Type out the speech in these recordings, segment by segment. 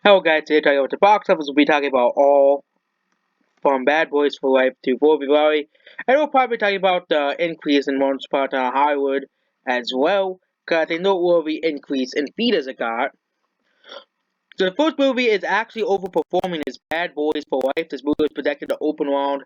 Hello guys, today talking about the box office. We'll be talking about all from Bad Boys for Life to February, and we'll probably be talking about the increase in Once Upon a Time Hollywood as well, because they noteworthy increase in theaters it got. So the first movie is actually overperforming is Bad Boys for Life. This movie is projected to open around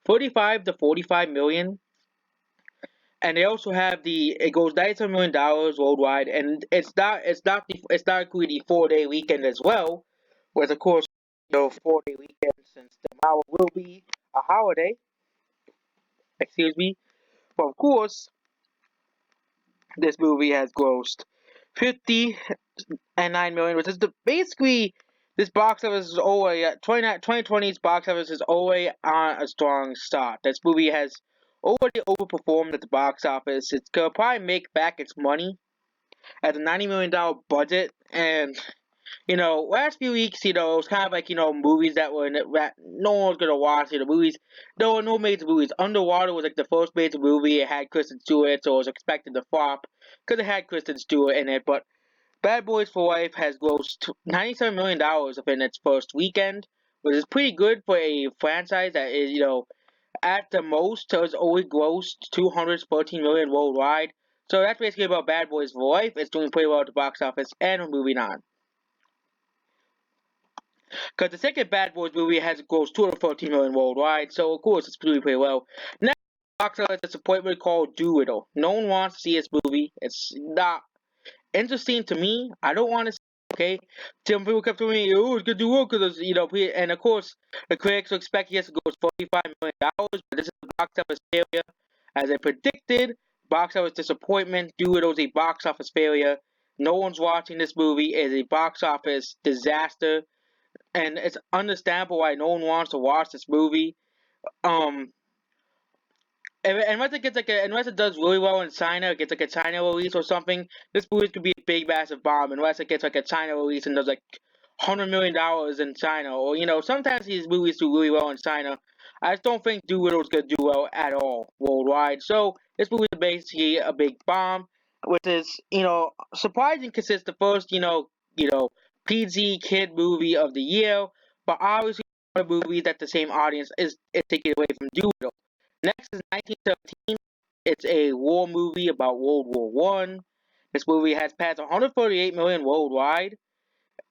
35 to 45 million. And they also have it goes $97 million worldwide, and it's not including the 4-day weekend as well, whereas of course the 4-day weekend since tomorrow will be a holiday, excuse me. But of course, this movie has grossed 50 and 9 million, which is basically this box office is already 2020's box office is already on a strong start. This movie has already overperformed at the box office. It's gonna probably make back its money at a $90 million budget, and last few weeks, it was kind of like movies that were that no one was gonna watch. Movies, no major movies. Underwater was like the first major movie. It had Kristen Stewart, so it was expected to flop because it had Kristen Stewart in it. But Bad Boys for Life has grossed $97 million within its first weekend, which is pretty good for a franchise that is, at the most has only grossed 214 million worldwide. So that's basically about Bad Boys for Life. It's doing pretty well at the box office, and we're moving on. Because the second Bad Boys movie has grossed 214 million worldwide, so of course it's doing pretty well. Next box office disappointment called Dolittle. No one wants to see this movie. It's not interesting to me. I don't want to see it, okay? Some people kept telling me, oh, it's gonna do well because, and of course, the critics are expecting us to go $45 million, but this is a box office failure. As I predicted, box office disappointment. Doolittle's a box office failure. No one's watching this movie. It is a box office disaster, and it's understandable why no one wants to watch this movie. Um, unless it gets unless it does really well in China, it gets like a China release or something. This movie could be a big massive bomb unless it gets like a China release and does like $100 million in China, or sometimes these movies do really well in China. I just don't think Doolittle's gonna do well at all worldwide. So this movie is basically a big bomb, which is surprising because it's the first PG kid movie of the year, but obviously a movie that the same audience is taking away from Doolittle. Next is 1917. It's a war movie about World War One. This movie has passed 138 million worldwide.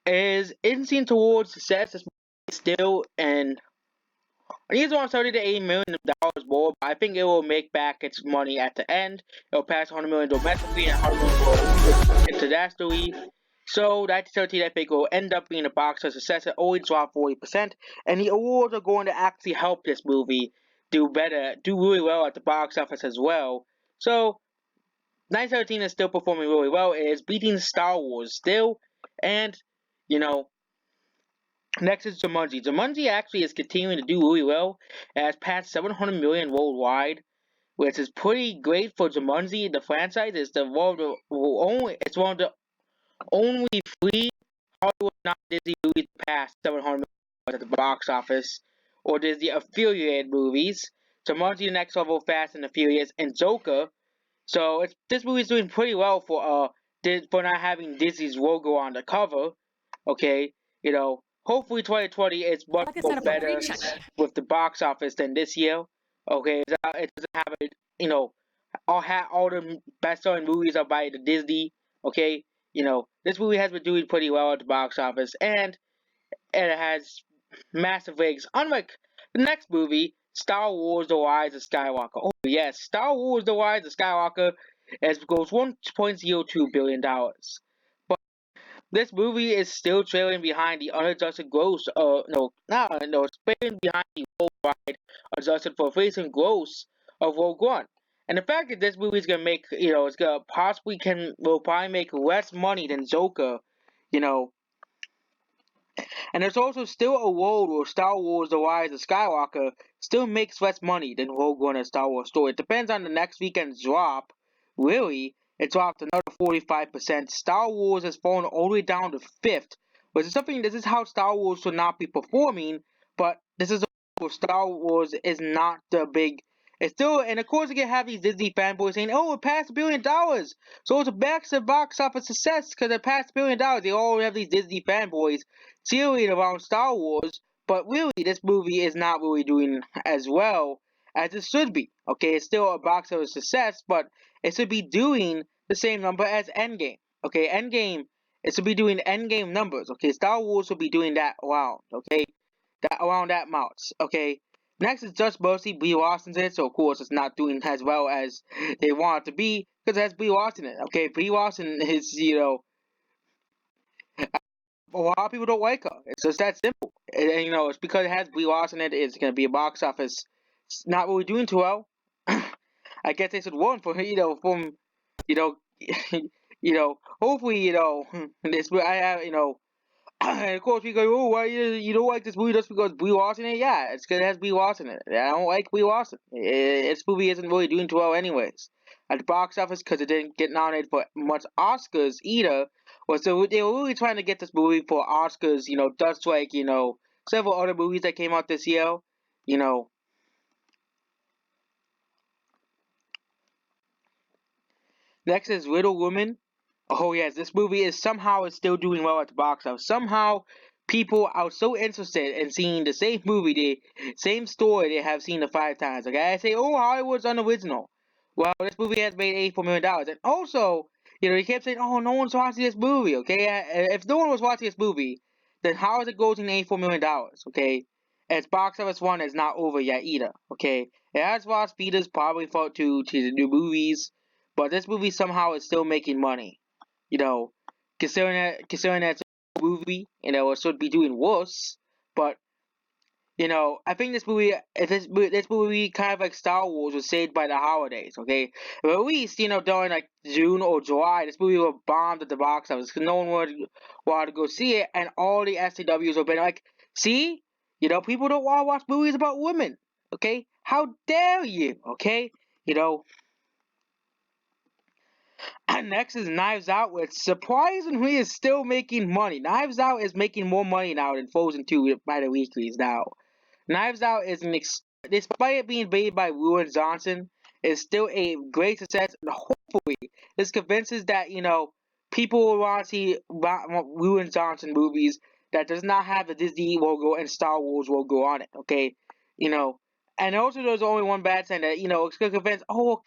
It is inching towards success. This movie is still and it needs around 30 to 80 million dollars more, but I think it will make back its money at the end. It will pass 100 million domestically and 100 million internationally. So 1917, I think, will end up being a box office success. It only dropped 40%, and the awards are going to actually help this movie do better, do really well at the box office as well. So 1917 is still performing really well. It is beating Star Wars still, and you know next is Jumanji. Jumanji actually is continuing to do really well. It has passed 700 million worldwide, which is pretty great for Jumanji. The franchise is one of the only three Hollywood not Disney movies to pass 700 million at the box office, or Disney affiliated movies. Jumanji, The Next Level, Fast and the Furious, and Joker. So this movie is doing pretty well for not having Disney's logo on the cover. Okay, hopefully 2020 is much more better with the box office than this year. Okay, it doesn't have all the best selling movies are by the Disney. Okay, this movie has been doing pretty well at the box office, and it has massive ratings. Unlike the next movie, Star Wars: The Rise of Skywalker. Oh yes, Star Wars: The Rise of Skywalker has goes $1.02 billion. But this movie is still trailing behind the unadjusted gross. No, not no, it's trailing behind the worldwide adjusted for inflation gross of Rogue One. And the fact that this movie is gonna make, it's gonna possibly will probably make less money than Joker, you know, and there's also still a world where Star Wars: The Rise of Skywalker still makes less money than Rogue One and Star Wars Story. It depends on the next weekend's drop. Really, it dropped another 45%. Star Wars has fallen all the way down to fifth, which is something. This is how Star Wars should not be performing. But this is where Star Wars is not the big. It's still, and of course, you can have these Disney fanboys saying, "Oh, it passed $1 billion, so it's a massive box office success because it passed $1 billion." They all have these Disney fanboys cheering around Star Wars, but really, this movie is not really doing as well as it should be. Okay, it's still a box office success, but it should be doing the same number as Endgame. Okay, Endgame, it should be doing Endgame numbers. Okay, Star Wars will be doing that around. Okay, that around that much. Okay. Next is just Mercy, Brie Larson's in it, so of course it's not doing as well as they want it to be because it has Brie Larson in it. Okay, Brie Larson is, a lot of people don't like her. It's just that simple. And it's because it has Brie Larson in it. It's gonna be a box office. It's not really doing too well. I guess they should warn for from you know hopefully this I have and of course we go, oh, why you don't like this movie just because Brie Larson in it? Yeah, it's because it has Brie Larson in it. I don't like Brie Larson. This movie isn't really doing too well anyways. At the box office, because it didn't get nominated for much Oscars either. Well, so they were really trying to get this movie for Oscars, just like, several other movies that came out this year. You know, Next is Little Women. Oh yes, this movie is somehow is still doing well at the box office. Somehow people are so interested in seeing the same movie, the same story they have seen the 5 times. Okay, I say, oh, Hollywood's unoriginal. Well, this movie has made $84 million, and also, they kept saying, oh, no one's watching this movie. Okay, if no one was watching this movie, then how is it grossing $84 million? Okay, and its box office run is not over yet either. Okay, it has lost beaters probably for to the new movies, but this movie somehow is still making money. You know, considering that it's a movie, it should be doing worse. But I think this movie, if this movie kind of like Star Wars was saved by the holidays. Okay, but at least during like June or July, this movie was bombed at the box office because no one wanted to go see it, and all the SCWs have been like, see, people don't want to watch movies about women. Okay, how dare you? Okay, you know. And next is Knives Out, which surprisingly is still making money. Knives Out is making more money now than Frozen 2 by the weeklies now. Knives Out is despite it being made by Ruin Johnson, is still a great success. And hopefully, this convinces that people will want to see Ruin Johnson movies that does not have the Disney logo and Star Wars logo on it. Okay, you know. And also, there's only one bad thing that it's gonna convince. Oh,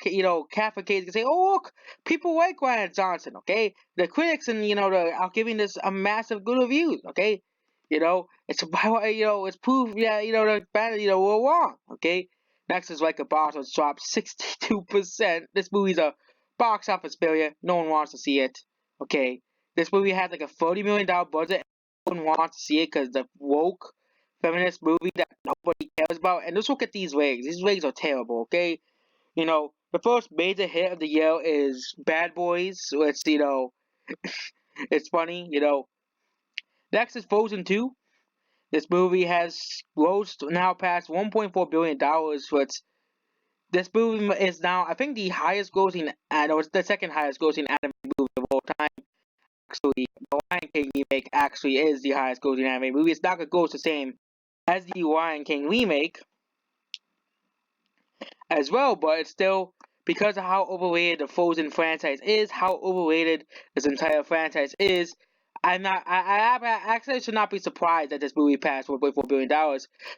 Catholic kids can say, "Oh, look, people like Ryan Johnson." Okay, the critics and are giving this a massive good reviews. Okay, it's it's proof. Yeah, the band, we're wrong. Okay. Next is like a boss was dropped 62%. This movie's a box office failure. No one wants to see it. Okay. This movie had like a $40 million budget. No one wants to see it because the woke feminist movie that nobody cares about. And just look at these wigs. These wigs are terrible. Okay. The first major hit of the year is Bad Boys, which it's funny. Next is Frozen 2. This movie has grossed now past $1.4 billion, which this movie is now, I think, the highest grossing, no, it's the second highest grossing anime movie of all time. Actually, the Lion King remake actually is the highest grossing anime movie. It's not going to gross the same as the Lion King remake as well, but it's still, because of how overrated the Frozen franchise is, how overrated this entire franchise is, I actually should not be surprised that this movie passed $1.4 billion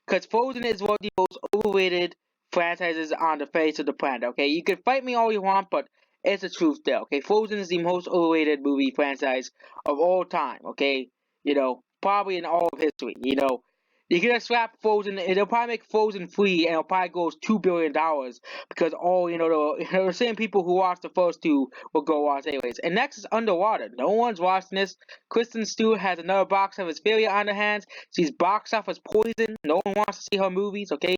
because Frozen is one of the most overrated franchises on the face of the planet. Okay, you can fight me all you want, but it's the truth there. Okay, Frozen is the most overrated movie franchise of all time. Okay, probably in all of history. You can slap Frozen, and they'll probably make Frozen free, and it'll probably go $2 billion because all the same people who watched the first two will go watch anyways. And next is Underwater. No one's watching this. Kristen Stewart has another box office failure on her hands. She's box office poison. No one wants to see her movies. Okay,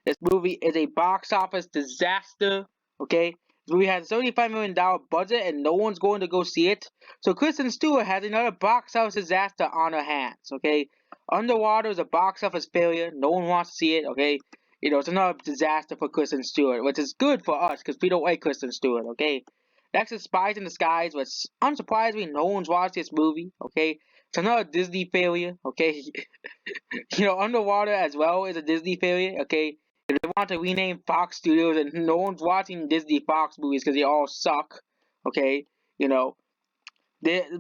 this movie is a box office disaster. Okay, this movie has a $75 million budget, and no one's going to go see it. So Kristen Stewart has another box office disaster on her hands. Okay. Underwater is a box office failure. No one wants to see it. Okay, it's another disaster for Kristen Stewart, which is good for us because we don't like Kristen Stewart. Okay, next is Spies in Disguise, which unsurprisingly no one's watched this movie. Okay, it's another Disney failure. Okay, Underwater as well is a Disney failure. Okay, They want to rename Fox Studios, and no one's watching Disney Fox movies because they all suck. Okay, you know,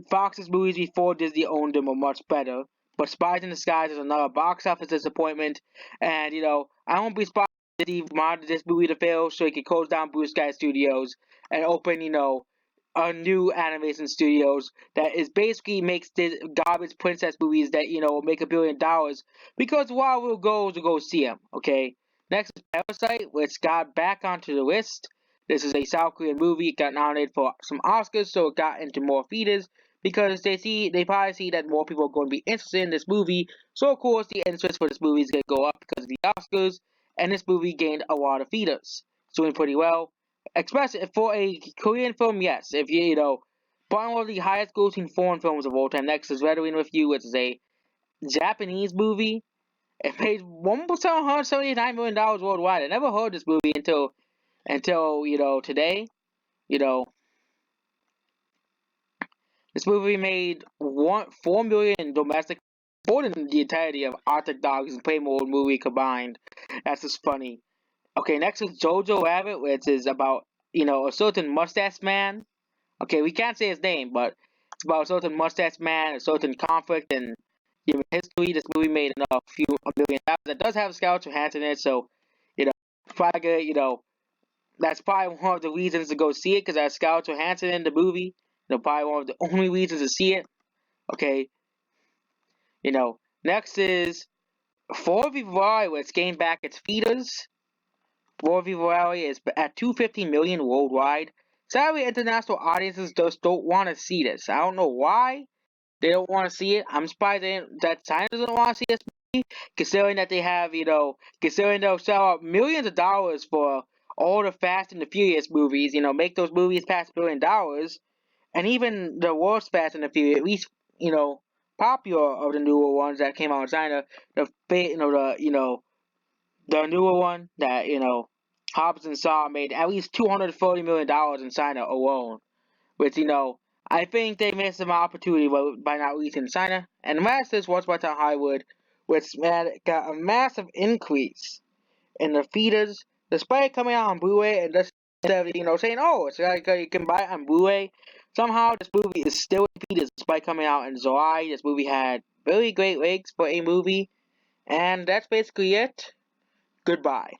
Fox's movies before Disney owned them were much better. But Spies in Disguise is another box office disappointment, and I won't be surprised if Disney wanted this movie to fail so he could close down Blue Sky Studios and open, a new animation studios that is basically makes this garbage princess movies that will make $1 billion because while we'll go see them. Okay, next is Parasite, which got back onto the list. This is a South Korean movie. It got nominated for some Oscars, so it got into more theaters because they probably see that more people are going to be interested in this movie. So of course the interest for this movie is going to go up because of the Oscars, and this movie gained a lot of theaters. It's doing pretty well, especially for a Korean film. Yes, if probably one of the highest grossing foreign films of all time. Next is Red Wing with You, which is a Japanese movie. It made $179 million worldwide. I never heard this movie until today. You know, this movie made 4 million domestic, more than the entirety of Arctic Dogs and Playmobil movie combined. That's just funny. Okay, next is Jojo Rabbit, which is about a certain mustache man. Okay, we can't say his name, but it's about a certain mustache man, a certain conflict, and human history. This movie made a million dollars. It does have Scarlett Johansson in it, so probably good. That's probably one of the reasons to go see it because that's Scarlett Johansson in the movie. Probably one of the only reasons to see it. Okay, next is For Vivare, which gained back its feeders. For Vivare is at 250 million worldwide. Sadly, international audiences just don't want to see this. I don't know why they don't want to see it. I'm surprised that China doesn't want to see this movie, considering that they have, considering they'll sell out millions of dollars for all the Fast and the Furious movies, make those movies past $1 billion, and even the worst Fast and the Furious, at least, popular of the newer ones that came out in China, the newer one that, Hobbs and Shaw made at least $240 million in China alone, which, I think they missed some opportunity by not releasing in China. And last is Once Upon a Time Hollywood, which got a massive increase in the theaters, despite coming out on Blu-ray and just instead of saying, oh, it's like you can buy it on Blu-ray. Somehow this movie is still in theaters despite coming out in July. This movie had very great legs for a movie, and that's basically it. Goodbye.